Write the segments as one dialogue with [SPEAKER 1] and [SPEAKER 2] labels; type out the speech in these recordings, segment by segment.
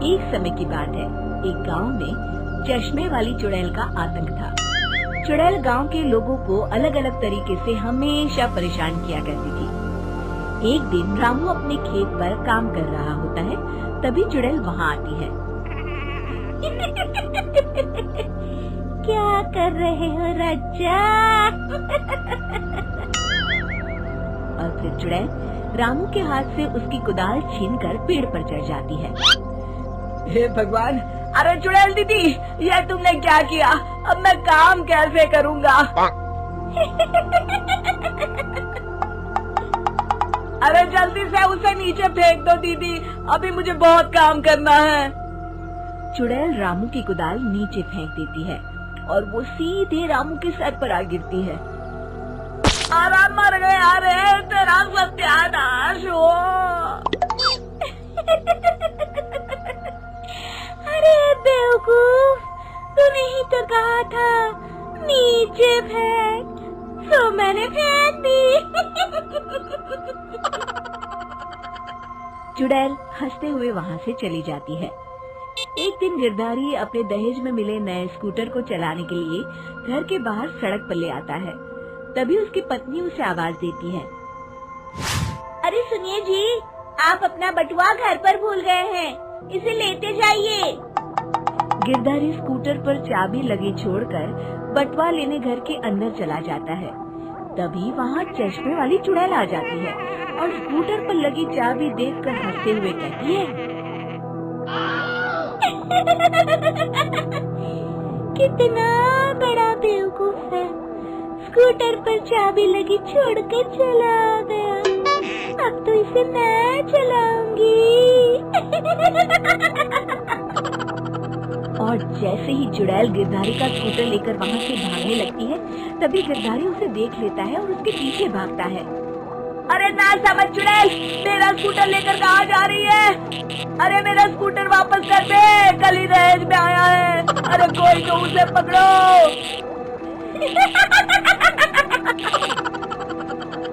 [SPEAKER 1] एक समय की बात है, एक गांव में चश्मे वाली चुड़ैल का आतंक था। चुड़ैल गांव के लोगों को अलग अलग तरीके से हमेशा परेशान किया करती थी। एक दिन रामू अपने खेत पर काम कर रहा होता है, तभी चुड़ैल वहाँ आती है। क्या कर रहे हो राजा? और फिर चुड़ैल रामू के हाथ से उसकी कुदाल छीनकर पेड़ पर चढ़ जाती है। हे भगवान! अरे चुड़ैल दीदी, ये तुमने क्या किया? अब मैं काम कैसे करूँगा? अरे जल्दी से उसे नीचे फेंक दो दीदी, अभी मुझे बहुत काम करना है। चुड़ैल रामू की कुदाल नीचे फेंक देती है और वो सीधे रामू के सर पर आ गिरती है। अरे मर गया रे, तेरा सत्यानाश हो। अरे बेवकूफ, तूने ही तो कहा था नीचे फेंक, तो मैंने फेंक दी। चुड़ैल हंसते हुए वहाँ से चली जाती है। एक दिन गिरधारी अपने दहेज में मिले नए स्कूटर को चलाने के लिए घर के बाहर सड़क पर ले आता है। तभी उसकी पत्नी उसे आवाज देती है। अरे सुनिए जी, आप अपना बटुआ घर पर भूल गए हैं, इसे लेते जाइए। गिरधारी स्कूटर पर चाबी लगी छोड़कर बटुआ लेने घर के अंदर चला जाता है। तभी वहाँ चश्मे वाली चुड़ैल आ जाती है और स्कूटर पर लगी चाबी देखकर हंसते हुए कहती है। कितना बड़ा बेवकूफ है, स्कूटर पर चाबी लगी छोड़कर चला गया। अब तो इसे मैं चलाऊंगी। और जैसे ही चुड़ैल गिरधारी का स्कूटर लेकर वहाँ से भागने लगती है, तभी गिरधारी उसे देख लेता है और उसके पीछे भागता है। अरे ना समझ चुड़ैल, मेरा स्कूटर लेकर कहाँ जा रही है? अरे मेरा स्कूटर वापस कर दे, कल ही दहेज में आया है। अरे कोई तो उसे पकड़ो।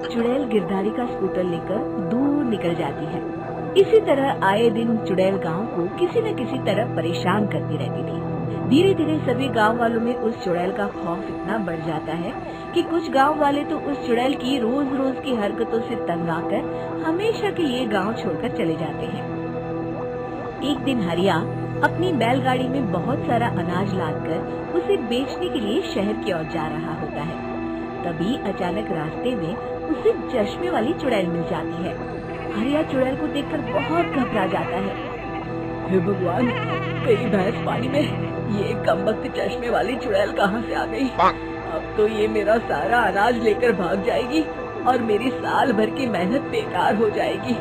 [SPEAKER 1] चुड़ैल गिरधारी का स्कूटर लेकर दूर निकल जाती है। इसी तरह आए दिन चुड़ैल गांव को किसी न किसी तरह परेशान करती रहती थी। धीरे धीरे सभी गांव वालों में उस चुड़ैल का खौफ इतना बढ़ जाता है कि कुछ गांव वाले तो उस चुड़ैल की रोज रोज की हरकतों से तंग आकर हमेशा के लिए गांव छोड़कर चले जाते हैं। एक दिन हरिया अपनी बैलगाड़ी में बहुत सारा अनाज लादकर उसे बेचने के लिए शहर की ओर जा रहा होता है। तभी अचानक रास्ते में उसे चश्मे वाली चुड़ैल मिल जाती है। हरिया चुड़ैल को देखकर बहुत घबरा जाता है। हे भगवान, कहीं भैंस पानी में, ये कमबख्त चश्मे वाली चुड़ैल कहाँ से आ गई? अब तो ये मेरा सारा अनाज लेकर भाग जाएगी और मेरी साल भर की मेहनत बेकार हो जाएगी।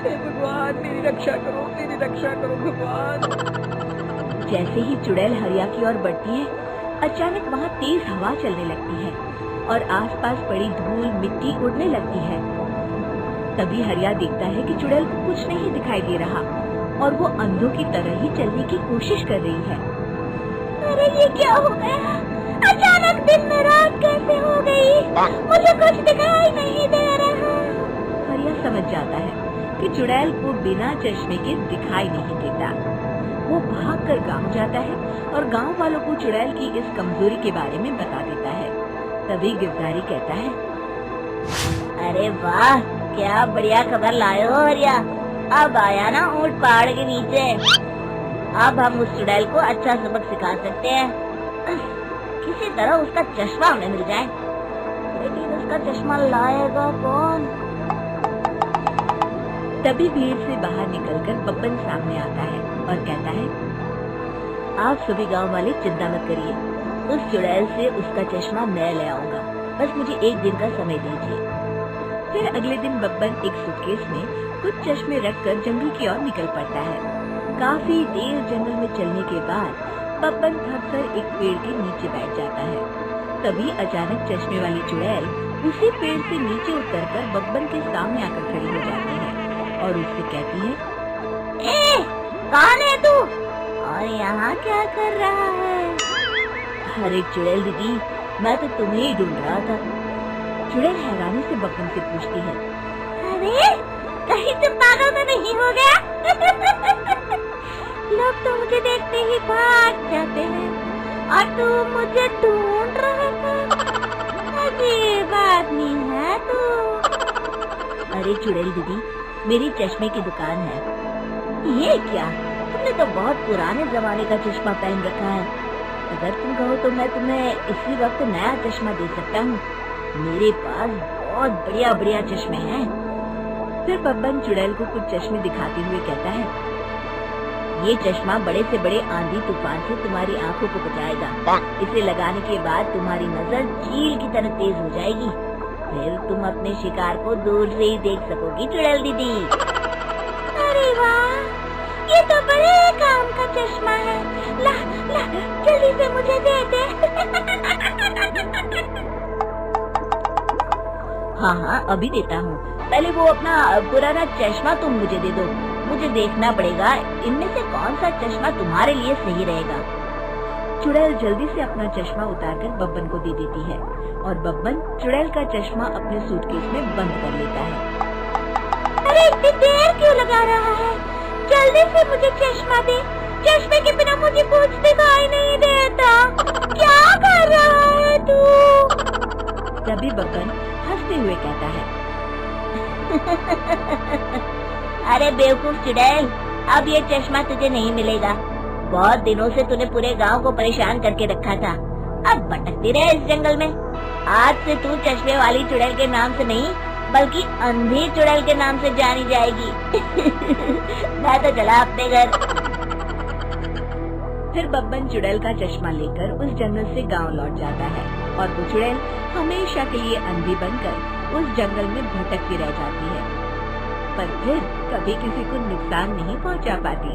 [SPEAKER 1] हे भगवान, मेरी रक्षा करो, मेरी रक्षा करो भगवान। जैसे ही चुड़ैल हरिया की ओर बढ़ती है, अचानक वहाँ तेज हवा चलने लगती है और आसपास पड़ी धूल मिट्टी उड़ने लगती है। तभी हरिया देखता है कि चुड़ैल को कुछ नहीं दिखाई दे रहा और वो अंधों की तरह ही चलने की कोशिश कर रही है। अरे ये क्या हो गया? अचानक दिन में रात कैसे हो गई? मुझे कुछ दिखाई नहीं दे रहा। हरिया समझ जाता है कि चुड़ैल को बिना चश्मे के दिखाई नहीं देता। वो भागकर गांव जाता है और गांव वालों को चुड़ैल की इस कमजोरी के बारे में बता देता है। तभी गिरधारी कहता है। अरे वाह, क्या बढ़िया खबर लाए हो हरिया। अब आया ना ऊंट पहाड़ के नीचे। अब हम उस चुड़ैल को अच्छा सबक सिखा सकते हैं। किसी तरह उसका चश्मा हमें मिल जाए, लेकिन उसका चश्मा लाएगा कौन? तभी भीड़ से बाहर निकलकर बब्बन सामने आता है और कहता है। आप सभी गांव वाले चिंता मत करिए, उस चुड़ैल से उसका चश्मा मैं ले आऊंगा, बस मुझे एक दिन का समय दीजिए। फिर अगले दिन बब्बन एक सूटकेस में कुछ चश्मे रखकर जंगल की ओर निकल पड़ता है। काफी देर जंगल में चलने के बाद बब्बन थककर एक पेड़ के नीचे बैठ जाता है। तभी अचानक चश्मे वाली चुड़ैल उसी पेड़ से नीचे उतरकर बब्बन के सामने आकर खड़ी हो जाती है और उससे कहती है। ए, कौन है तू और यहाँ क्या कर रहा है? अरे चुड़ैल दीदी, मैं तो तुम्हें ही ढूंढ रहा था। चुड़ैल हैरानी से बब्बन से पूछती है। अरे कहीं तुम पागल तो नहीं हो गया? मुझे देखते ही भाग जाते हैं और तू मुझे ढूंढ रहा था। अजीब आदमी है तू। अरे चुड़ैल दीदी, मेरी चश्मे की दुकान है। ये क्या, तुमने तो बहुत पुराने जमाने का चश्मा पहन रखा है। अगर तुम कहो तो मैं तुम्हें इसी वक्त नया चश्मा दे सकता हूँ। मेरे पास बहुत बढ़िया बढ़िया चश्मे हैं। फिर बब्बन चुड़ैल को कुछ चश्मे दिखाते हुए कहता है, ये चश्मा बड़े से बड़े आंधी तूफान से तुम्हारी आंखों को बचाएगा। इसे लगाने के बाद तुम्हारी नजर चील की तरह तेज हो जाएगी। फिर तुम अपने शिकार को दूर से ही देख सकोगी चुड़ैल दीदी। अरे वाह, ये तो बड़े काम का चश्मा है। ला ला, जल्दी से मुझे दे दे। हाँ हाँ, अभी देता हूँ। पहले वो अपना पुराना चश्मा तुम मुझे दे दो। मुझे देखना पड़ेगा इनमें से कौन सा चश्मा तुम्हारे लिए सही रहेगा। चुड़ैल जल्दी से अपना चश्मा उतारकर बब्बन को दे देती है और बब्बन चुड़ैल का चश्मा अपने सूटकेस में बंद कर लेता है। अरे इतनी देर क्यों लगा रहा है? जल्दी से मुझे चश्मा दे। चश्मे के बिना मुझे कुछ दिखाई नहीं देता। क्या कर रहा है तू? तभी बब्बन हंसते हुए कहता है, अरे बेवकूफ चुड़ैल, अब ये चश्मा तुझे नहीं मिलेगा। बहुत दिनों से तूने पूरे गांव को परेशान करके रखा था। अब भटकती रहे इस जंगल में। आज से तू चश्मे वाली चुड़ैल के नाम से नहीं बल्कि अंधी चुड़ैल के नाम से जानी जाएगी। मैं तो चला अपने घर। फिर बब्बन चुड़ैल का चश्मा लेकर उस जंगल से गांव लौट जाता है और वो चुड़ैल हमेशा के लिए अंधी बनकर उस जंगल में भटकती रह जाती है, पर फिर कभी किसी को नुकसान नहीं पहुंचा पाती।